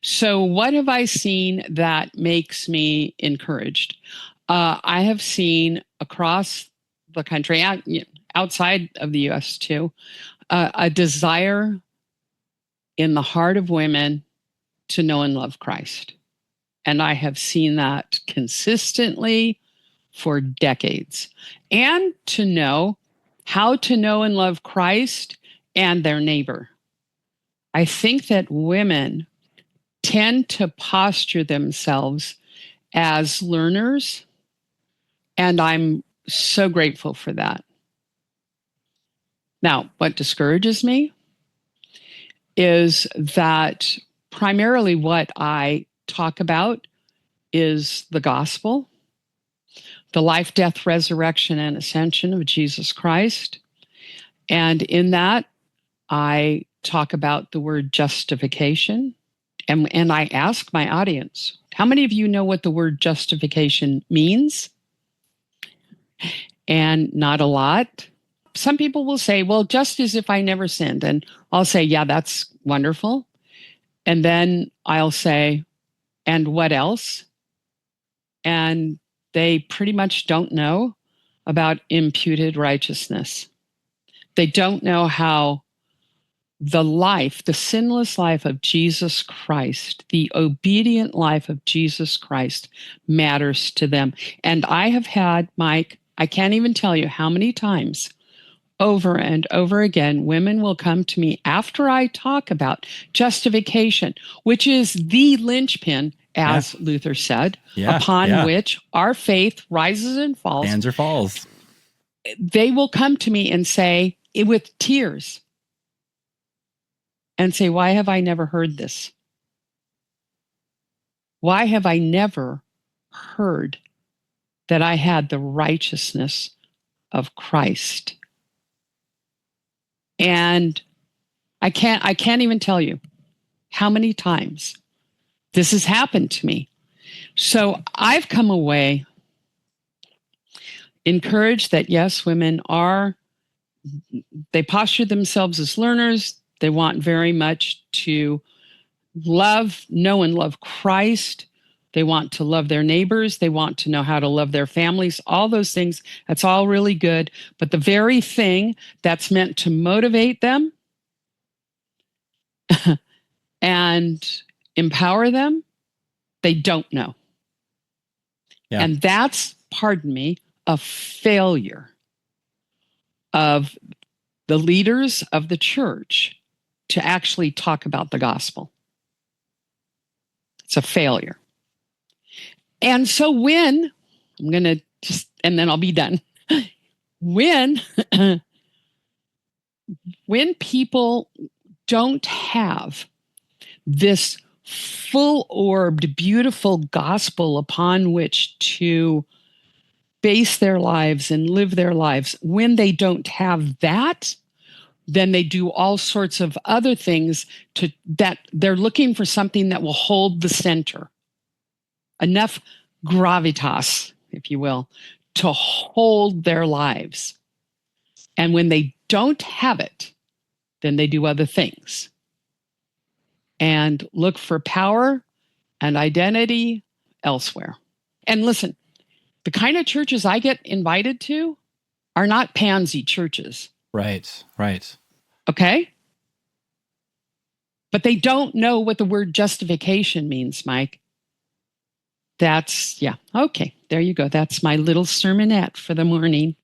So, what have I seen that makes me encouraged? I have seen across the country, outside of the US too, a desire in the heart of women to know and love Christ. And I have seen that consistently for decades. And to know how to know and love Christ and their neighbor. I think that women tend to posture themselves as learners, and I'm so grateful for that. Now, what discourages me is that primarily what I talk about is the gospel, the life, death, resurrection, and ascension of Jesus Christ. And in that, I talk about the word justification. And I ask my audience, how many of you know what the word justification means? And not a lot. Some people will say, well, just as if I never sinned. And I'll say, yeah, that's wonderful. And then I'll say, and what else? And they pretty much don't know about imputed righteousness. They don't know how the life, the sinless life of Jesus Christ, the obedient life of Jesus Christ matters to them. And I have had, Mike, I can't even tell you how many times over and over again, women will come to me after I talk about justification, which is the linchpin, as Luther said, upon which our faith rises and falls. Stands or falls. They will come to me and say, with tears, and say, why have I never heard this? Why have I never heard that I had the righteousness of Christ? And I can't even tell you how many times this has happened to me. So I've come away encouraged that yes, women they posture themselves as learners. They want very much to know and love Christ. They want to love their neighbors. They want to know how to love their families, all those things. That's all really good. But the very thing that's meant to motivate them and empower them, they don't know. Yeah. And that's, pardon me, a failure of the leaders of the church to actually talk about the gospel. It's a failure. And so when, I'm going to and then I'll be done. When people don't have this full-orbed, beautiful gospel upon which to base their lives and live their lives, when they don't have that, then they do all sorts of other things that they're looking for something that will hold the center. Enough gravitas, if you will, to hold their lives. And when they don't have it, then they do other things and look for power and identity elsewhere. And listen, the kind of churches I get invited to are not pansy churches. Right. Okay? But they don't know what the word justification means, Mike. Okay, there you go. That's my little sermonette for the morning.